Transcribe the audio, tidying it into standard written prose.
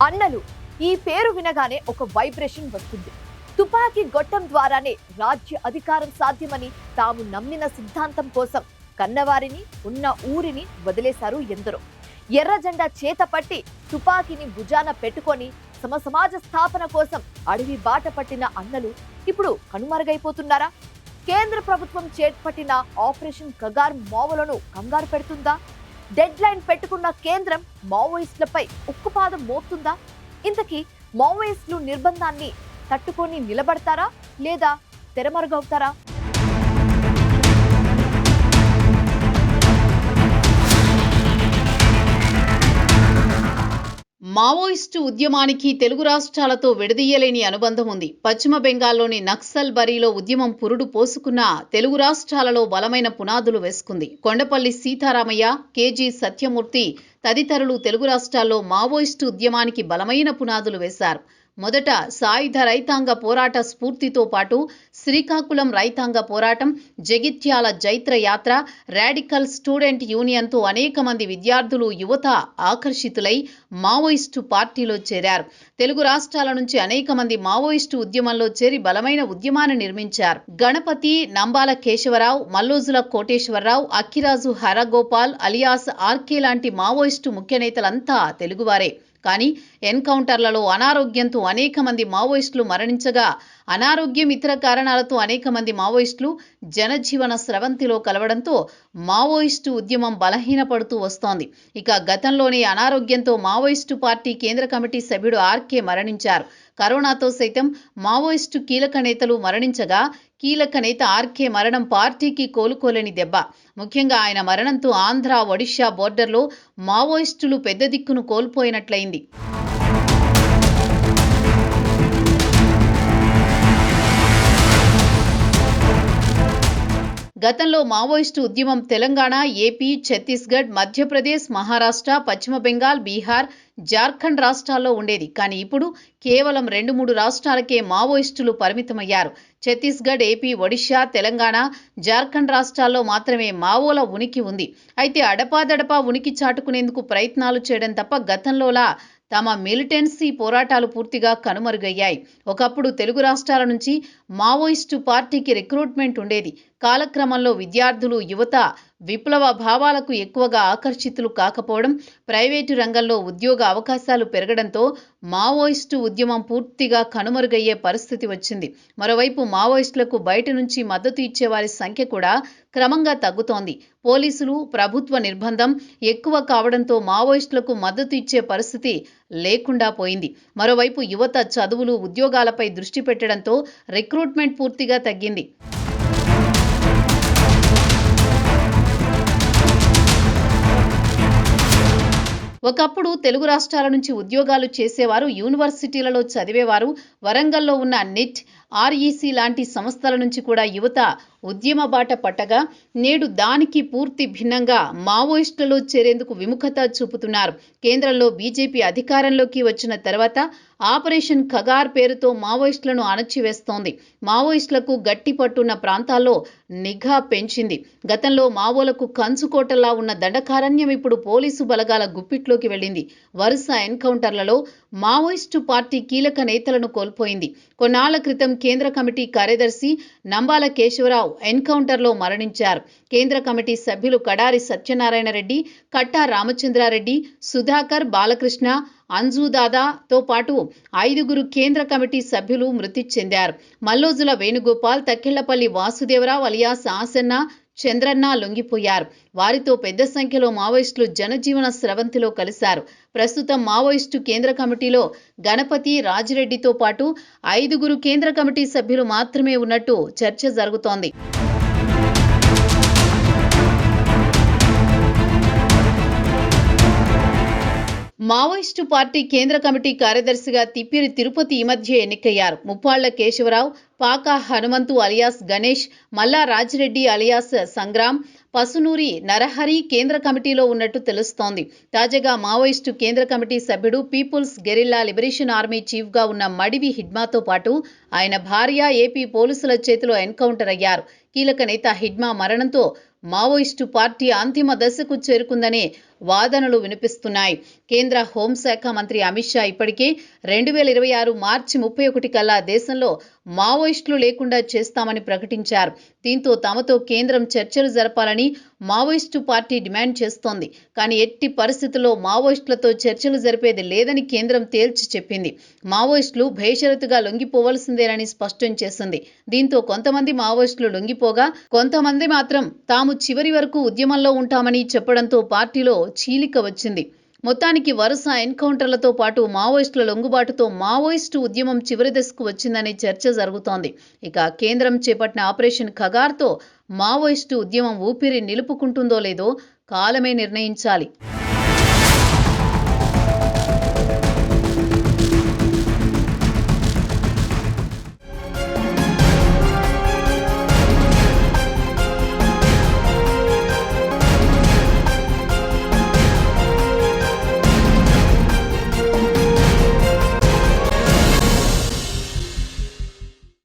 అన్నలు ఈ పేరు వినగానే ఒక వైబ్రేషన్ వస్తుంది. తుపాకీ గొట్టం ద్వారానే రాజ్య అధికారం సాధ్యమని తాము నమ్మిన సిద్ధాంతం కోసం కన్నవారిని ఉన్న ఊరిని వదిలేశారు ఎందరో. ఎర్ర జెండా చేత పట్టి తుపాకీని భుజాన పెట్టుకొని సమాజ స్థాపన కోసం అడవి బాట పట్టిన అన్నలు ఇప్పుడు కనుమరుగైపోతున్నారా? కేంద్ర ప్రభుత్వం చేపట్టిన ఆపరేషన్ కగార్ మావోలను కంగారు పెడుతుందా? డెడ్ లైన్ పెట్టుకున్న కేంద్రం మావోయిస్టులపై ఉక్కుపాదం మోపుతుందా? ఇంతకీ మావోయిస్టులు నిర్బంధాన్ని తట్టుకొని నిలబడతారా లేదా తెరమరుగవుతారా? మావోయిస్టు ఉద్యమానికి తెలుగు రాష్ట్రాలతో విడదీయలేని అనుబంధం ఉంది. పశ్చిమ బెంగాల్లోని నక్సల్ బరీలో ఉద్యమం పురుడు పోసుకున్న తెలుగు రాష్ట్రాలలో బలమైన పునాదులు వేసుకుంది. కొండపల్లి సీతారామయ్య, కేజీ సత్యమూర్తి తదితరులు తెలుగు రాష్ట్రాల్లో మావోయిస్టు ఉద్యమానికి బలమైన పునాదులు వేశారు. మొదట సాయుధ రైతాంగ పోరాట స్ఫూర్తితో పాటు శ్రీకాకుళం రైతాంగ పోరాటం, జగిత్యాల జైత్ర యాత్ర, రాడికల్ స్టూడెంట్ యూనియన్తో అనేక మంది విద్యార్థులు, యువత ఆకర్షితులై మావోయిస్టు పార్టీలో చేరారు. తెలుగు రాష్ట్రాల నుంచి అనేక మంది మావోయిస్టు ఉద్యమంలో చేరి బలమైన ఉద్యమాన్ని నిర్మించారు. గణపతి, నంబాల కేశవరావు, మల్లోజుల కోటేశ్వరరావు, అక్కిరాజు హరగోపాల్ అలియాస్ ఆర్కే లాంటి మావోయిస్టు ముఖ్య నేతలంతా తెలుగువారే. కానీ ఎన్కౌంటర్లలో అనారోగ్యంతో అనేక మంది మావోయిస్టులు మరణించగా, అనారోగ్యం ఇతర కారణాలతో అనేక మంది మావోయిస్టులు జనజీవన స్రవంతిలో కలవడంతో మావోయిస్టు ఉద్యమం బలహీనపడుతూ వస్తోంది. ఇక గతంలోనే అనారోగ్యంతో మావోయిస్టు పార్టీ కేంద్ర కమిటీ సభ్యుడు ఆర్కే మరణించారు. కరోనాతో సైతం మావోయిస్టు కీలక నేతలు మరణించగా, కీలక నేత ఆర్కే మరణం పార్టీకి కోలుకోలేని దెబ్బ. ముఖ్యంగా ఆయన మరణంతో ఆంధ్ర, ఒడిషా బోర్డర్లో మావోయిస్టులు పెద్ద దిక్కును కోల్పోయినట్లయింది. గతంలో మావోయిస్టు ఉద్యమం తెలంగాణ, ఏపీ, ఛత్తీస్గఢ్, మధ్యప్రదేశ్, మహారాష్ట్ర, పశ్చిమ బెంగాల్, బీహార్, జార్ఖండ్ రాష్ట్రాల్లో ఉండేది. కానీ ఇప్పుడు కేవలం 2-3 రాష్ట్రాలకే మావోయిస్టులు పరిమితమయ్యారు. ఛత్తీస్గఢ్, ఏపీ, ఒడిషా, తెలంగాణ, జార్ఖండ్ రాష్ట్రాల్లో మాత్రమే మావోల ఉనికి ఉంది. అయితే అడపాదడపా ఉనికి చాటుకునేందుకు ప్రయత్నాలు చేయడం తప్ప గతంలోలా తమ మిలిటెన్సీ పోరాటాలు పూర్తిగా కనుమరుగయ్యాయి. ఒకప్పుడు తెలుగు రాష్ట్రాల నుంచి మావోయిస్టు పార్టీకి రిక్రూట్మెంట్ ఉండేది. కాలక్రమంలో విద్యార్థులు, యువత విప్లవ భావాలకు ఎక్కువగా ఆకర్షితులు కాకపోవడం, ప్రైవేటు రంగంలో ఉద్యోగ అవకాశాలు పెరగడంతో మావోయిస్టు ఉద్యమం పూర్తిగా కనుమరుగయ్యే పరిస్థితి వచ్చింది. మరోవైపు మావోయిస్టులకు బయట నుంచి మద్దతు ఇచ్చేవారి సంఖ్య కూడా క్రమంగా తగ్గుతోంది. పోలీసులు, ప్రభుత్వ నిర్బంధం ఎక్కువ కావడంతో మావోయిస్టులకు మద్దతు ఇచ్చే పరిస్థితి లేకుండా పోయింది. మరోవైపు యువత చదువులు, ఉద్యోగాలపై దృష్టి పెట్టడంతో రిక్రూట్మెంట్ పూర్తిగా తగ్గింది. ఒకప్పుడు తెలుగు రాష్ట్రాల నుంచి ఉద్యోగాలు చేసేవారు, యూనివర్సిటీలలో చదివేవారు, వరంగల్లో ఉన్న నిట్, ఆర్ఈసీ లాంటి సంస్థల నుంచి కూడా యువత ఉద్యమ బాట పట్టగా, నేడు దానికి పూర్తి భిన్నంగా మావోయిస్టులలో చేరేందుకు విముఖత చూపుతున్నారు. కేంద్రంలో బీజేపీ అధికారంలోకి వచ్చిన తర్వాత ఆపరేషన్ కగార్ పేరుతో మావోయిస్టులను అణచివేస్తోంది. మావోయిస్టులకు గట్టి పట్టున్న ప్రాంతాల్లో నిఘా పెంచింది. గతంలో మావోలకు కంచుకోటలా ఉన్న దండకారణ్యం ఇప్పుడు పోలీసు బలగాల గుప్పిట్లోకి వెళ్ళింది. వరుస ఎన్కౌంటర్లలో మావోయిస్టు పార్టీ కీలక నేతలను కోల్పోయింది. కొన్నాళ్ల క్రితం కేంద్ర కమిటీ కార్యదర్శి నంబాల కేశవరావు ఎన్కౌంటర్లో మరణించారు. కేంద్ర కమిటీ సభ్యులు కడారి సత్యనారాయణ రెడ్డి, కట్టా రామచంద్రారెడ్డి, సుధాకర్, బాలకృష్ణ, అంజుదాదాతో పాటు 5 కేంద్ర కమిటీ సభ్యులు మృతి చెందారు. మల్లోజుల వేణుగోపాల్, తక్కెళ్లపల్లి వాసుదేవరావు అలియాస్ ఆసన్న, చంద్రన్న లొంగిపోయారు. వారితో పెద్ద సంఖ్యలో మావోయిస్టులు జనజీవన స్రవంతిలో కలిశారు. ప్రస్తుతం మావోయిస్టు కేంద్ర కమిటీలో గణపతి, రాజిరెడ్డితో పాటు 5 కేంద్ర కమిటీ సభ్యులు మాత్రమే ఉన్నట్టు చర్చ జరుగుతోంది. మావోయిస్టు పార్టీ కేంద్ర కమిటీ కార్యదర్శిగా తిప్పిరి తిరుపతి ఈ మధ్య ఎన్నికయ్యారు. ముప్పాళ్ల కేశవరావు, పాకా హనుమంతు అలియాస్ గణేష్, మల్లా రాజిరెడ్డి అలియాస్ సంగ్రామ్, పసునూరి నరహరి కేంద్ర కమిటీలో ఉన్నట్టు తెలుస్తోంది. తాజాగా మావోయిస్టు కేంద్ర కమిటీ సభ్యుడు, పీపుల్స్ గెరిల్లా లిబరేషన్ ఆర్మీ చీఫ్గా ఉన్న మడివి హిడ్మాతో పాటు ఆయన భార్య ఏపీ పోలీసుల చేతిలో ఎన్కౌంటర్ అయ్యారు. కీలక నేత హిడ్మా మరణంతో మావోయిస్టు పార్టీ అంతిమ దశకు చేరుకుందని వాదనలు వినిపిస్తున్నాయి. కేంద్ర హోంశాఖ మంత్రి అమిత్ షా ఇప్పటికే 2026 మార్చి 31 కల్లా దేశంలో మావోయిస్టులు లేకుండా చేస్తామని ప్రకటించారు. దీంతో తమతో కేంద్రం చర్చలు జరపాలని మావోయిస్టు పార్టీ డిమాండ్ చేస్తోంది. కానీ ఎట్టి పరిస్థితుల్లో మావోయిస్టులతో చర్చలు జరిపేది లేదని కేంద్రం తేల్చి చెప్పింది. మావోయిస్టులు బేషరతుగా లొంగిపోవలసిందేనని స్పష్టం చేసింది. దీంతో కొంతమంది మావోయిస్టులు లొంగిపోగా కొంతమంది మాత్రం తాము చివరి వరకు ఉద్యమంలో ఉంటామని చెప్పడంతో పార్టీలో చీలిక వచ్చింది. మొత్తానికి వరుస ఎన్కౌంటర్లతో పాటు మావోయిస్టుల లొంగుబాటుతో మావోయిస్టు ఉద్యమం చివరి దశకు వచ్చిందనే చర్చ జరుగుతోంది. ఇక కేంద్రం చేపట్టిన ఆపరేషన్ ఖగార్తో మావోయిస్టు ఉద్యమం ఊపిరి నిలుపుకుంటుందో లేదో కాలమే నిర్ణయించాలి.